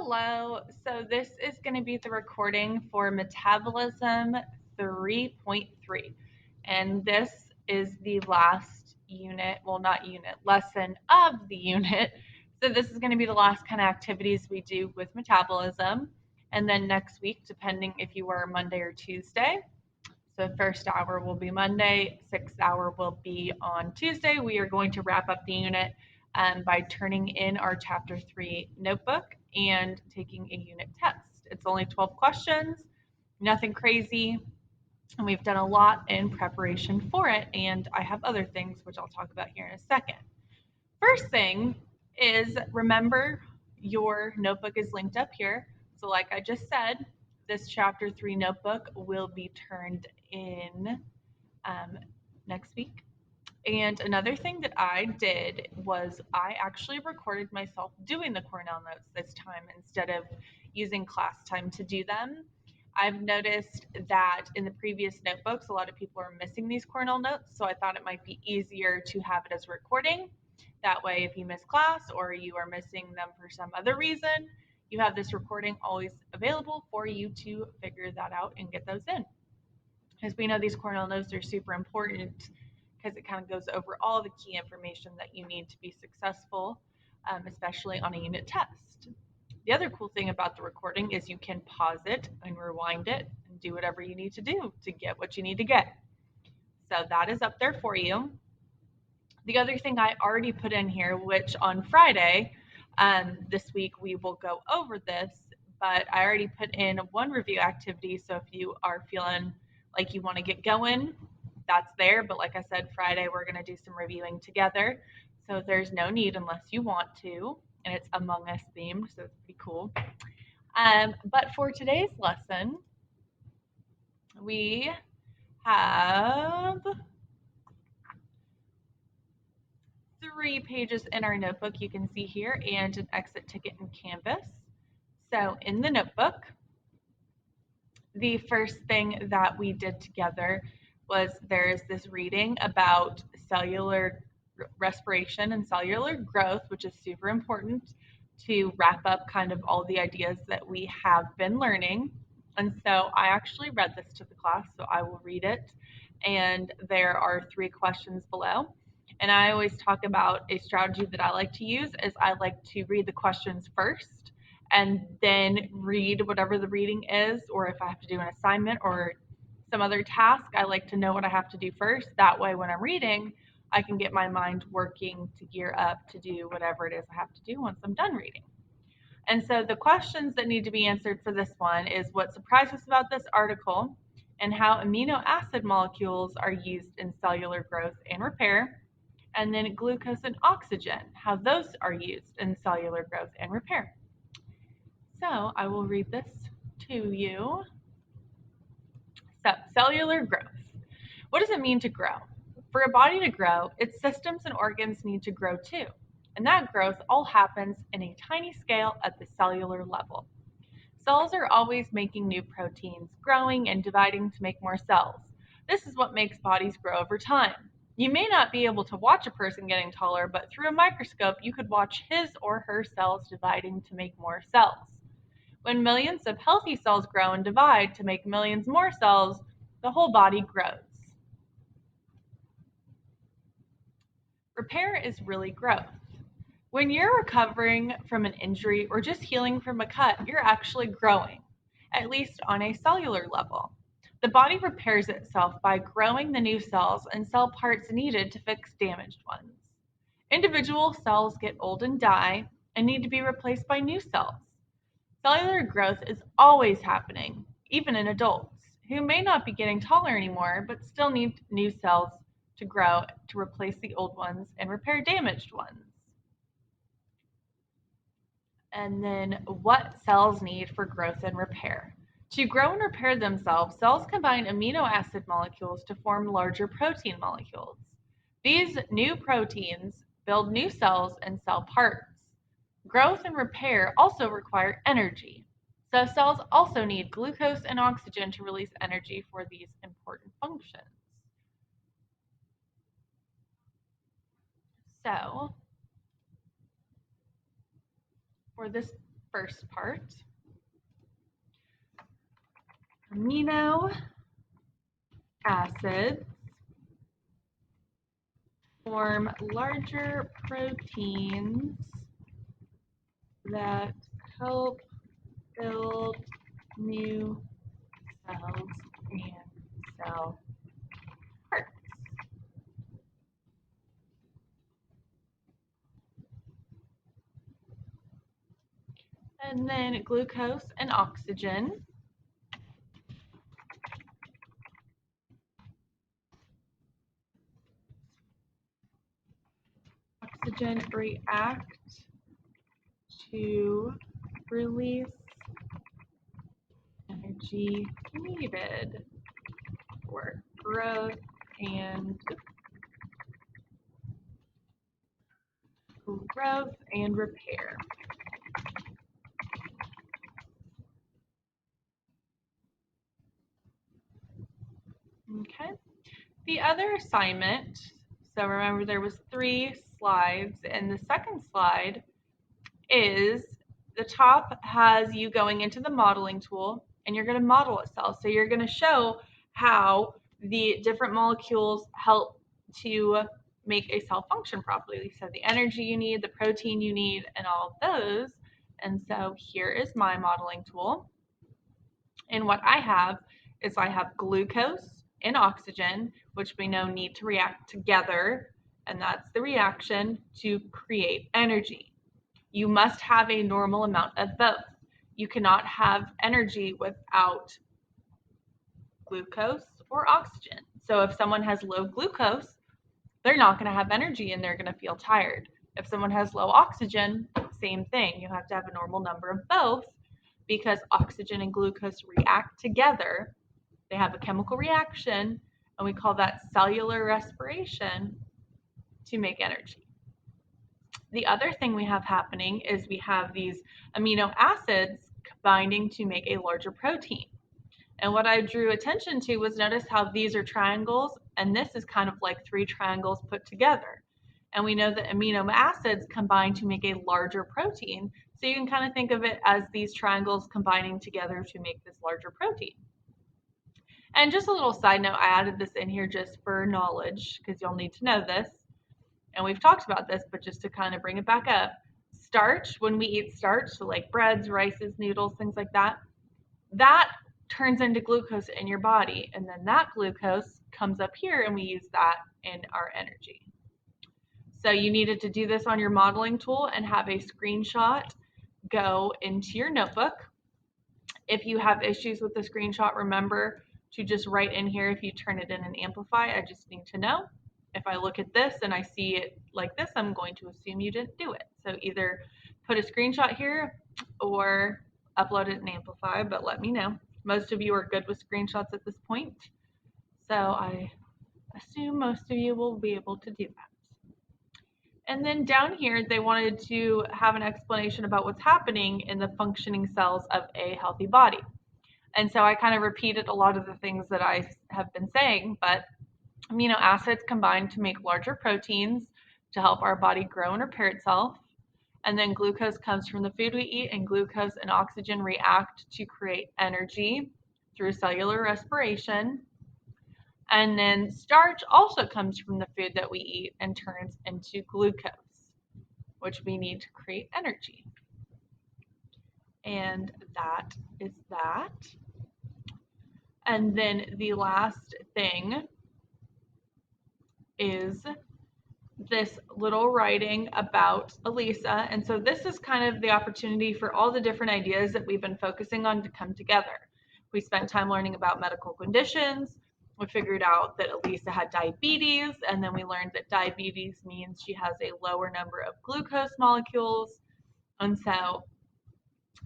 Hello. So this is going to be the recording for Metabolism 3.3. And this is the last unit, well, not unit, lesson of the unit. So this is going to be the last kind of activities we do with metabolism. And then next week, depending if you are Monday or Tuesday, so first hour will be Monday, sixth hour will be on Tuesday. We are going to wrap up the unit by turning in our chapter 3 notebook and taking a unit test. It's only 12 questions, nothing crazy, and we've done a lot in preparation for it. And I have other things which I'll talk about here in a second. First thing is remember your notebook is linked up here. So, like I just said, this chapter 3 notebook will be turned in um, next week. And another thing that I did was I actually recorded myself doing the Cornell notes this time instead of using class time to do them. I've noticed that in the previous notebooks, a lot of people are missing these Cornell notes, so I thought it might be easier to have it as recording. That way, if you miss class or you are missing them for some other reason, you have this recording always available for you to figure that out and get those in. As we know, these Cornell notes are super important because it kind of goes over all the key information that you need to be successful, especially on a unit test. The other cool thing about the recording is you can pause it and rewind it and do whatever you need to do to get what you need to get. So that is up there for you. The other thing I already put in here, which on Friday this week we will go over this, but I already put in one review activity. So if you are feeling like you want to get going, that's there. But like I said, Friday we're going to do some reviewing together. So there's no need unless you want to. And it's Among Us themed, so it's pretty cool. But for today's lesson, we have 3 pages in our notebook you can see here and an exit ticket and canvas. So in the notebook, the first thing that we did together was there's this reading about cellular respiration and cellular growth, which is super important to wrap up kind of all the ideas that we have been learning. And so I actually read this to the class, so I will read it. And there are 3 questions below. And I always talk about a strategy that I like to use is I like to read the questions first and then read whatever the reading is, or if I have to do an assignment or some other task, I like to know what I have to do first. That way, when I'm reading, I can get my mind working to gear up to do whatever it is I have to do once I'm done reading. And so the questions that need to be answered for this one is what surprised us about this article and how amino acid molecules are used in cellular growth and repair, and then glucose and oxygen, how those are used in cellular growth and repair. So I will read this to you. So, cellular growth. What does it mean to grow? For a body to grow, its systems and organs need to grow too. And that growth all happens in a tiny scale at the cellular level. Cells are always making new proteins, growing and dividing to make more cells. This is what makes bodies grow over time. You may not be able to watch a person getting taller, but through a microscope, you could watch his or her cells dividing to make more cells. When millions of healthy cells grow and divide to make millions more cells, the whole body grows. Repair is really growth. When you're recovering from an injury or just healing from a cut, you're actually growing, at least on a cellular level. The body repairs itself by growing the new cells and cell parts needed to fix damaged ones. Individual cells get old and die and need to be replaced by new cells. Cellular growth is always happening, even in adults, who may not be getting taller anymore, but still need new cells to grow to replace the old ones and repair damaged ones. And then what cells need for growth and repair. To grow and repair themselves, cells combine amino acid molecules to form larger protein molecules. These new proteins build new cells and cell parts. Growth and repair also require energy. So cells also need glucose and oxygen to release energy for these important functions. So for this first part. Amino acids form larger proteins that help build new cells and cell parts. And then glucose and oxygen. Oxygen react to release energy needed for growth and repair. Okay. The other assignment, so remember there was 3 slides, and the second slide is the top has you going into the modeling tool, and you're going to model a cell. So you're going to show how the different molecules help to make a cell function properly. So the energy you need, the protein you need, and all of those. And so here is my modeling tool. And what I have is I have glucose and oxygen, which we know need to react together, and that's the reaction to create energy. You must have a normal amount of both. You cannot have energy without glucose or oxygen. So if someone has low glucose, they're not going to have energy and they're going to feel tired. If someone has low oxygen, same thing. You have to have a normal number of both because oxygen and glucose react together. They have a chemical reaction, and we call that cellular respiration to make energy. The other thing we have happening is we have these amino acids binding to make a larger protein. And what I drew attention to was notice how these are triangles, and this is kind of like 3 triangles put together. And we know that amino acids combine to make a larger protein. So you can kind of think of it as these triangles combining together to make this larger protein. And just a little side note, I added this in here just for knowledge because you'll need to know this. And we've talked about this, but just to kind of bring it back up, starch, when we eat starch, so like breads, rices, noodles, things like that, that turns into glucose in your body. And then that glucose comes up here and we use that in our energy. So you needed to do this on your modeling tool and have a screenshot go into your notebook. If you have issues with the screenshot, remember to just write in here if you turn it in and amplify. I just need to know. If I look at this and I see it like this, I'm going to assume you didn't do it. So either put a screenshot here or upload it and amplify, but let me know. Most of you are good with screenshots at this point, so I assume most of you will be able to do that. And then down here, they wanted to have an explanation about what's happening in the functioning cells of a healthy body. And so I kind of repeated a lot of the things that I have been saying, but amino acids combine to make larger proteins to help our body grow and repair itself. And then glucose comes from the food we eat, and glucose and oxygen react to create energy through cellular respiration. And then starch also comes from the food that we eat and turns into glucose, which we need to create energy. And that is that. And then the last thing is this little writing about Elisa. And so this is kind of the opportunity for all the different ideas that we've been focusing on to come together. We spent time learning about medical conditions. We figured out that Elisa had diabetes, and then we learned that diabetes means she has a lower number of glucose molecules. And so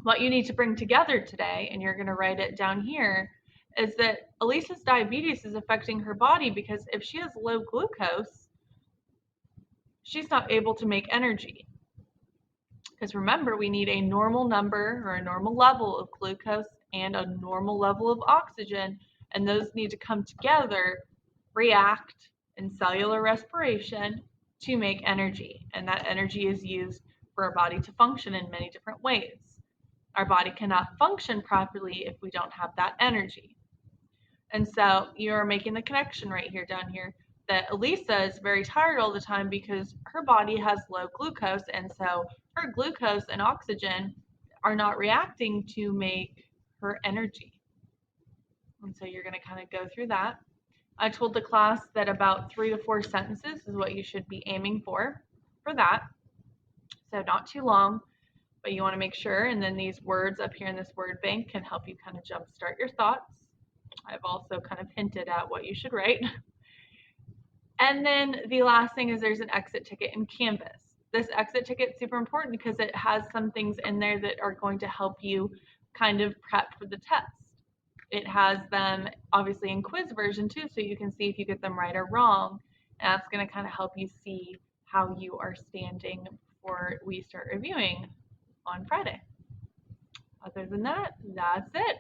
what you need to bring together today, and you're going to write it down here, is that Elisa's diabetes is affecting her body because if she has low glucose, she's not able to make energy. Because remember, we need a normal number or a normal level of glucose and a normal level of oxygen, and those need to come together, react in cellular respiration to make energy. And that energy is used for our body to function in many different ways. Our body cannot function properly if we don't have that energy. And so you're making the connection right here down here that Elisa is very tired all the time because her body has low glucose, and so her glucose and oxygen are not reacting to make her energy. And so you're going to kind of go through that. I told the class that about 3 to 4 sentences is what you should be aiming for that. So not too long, but you want to make sure. And then these words up here in this word bank can help you kind of jumpstart your thoughts. I've also kind of hinted at what you should write. And then the last thing is there's an exit ticket in Canvas. This exit ticket is super important because it has some things in there that are going to help you kind of prep for the test. It has them obviously in quiz version too, so you can see if you get them right or wrong. And that's going to kind of help you see how you are standing before we start reviewing on Friday. Other than that, that's it.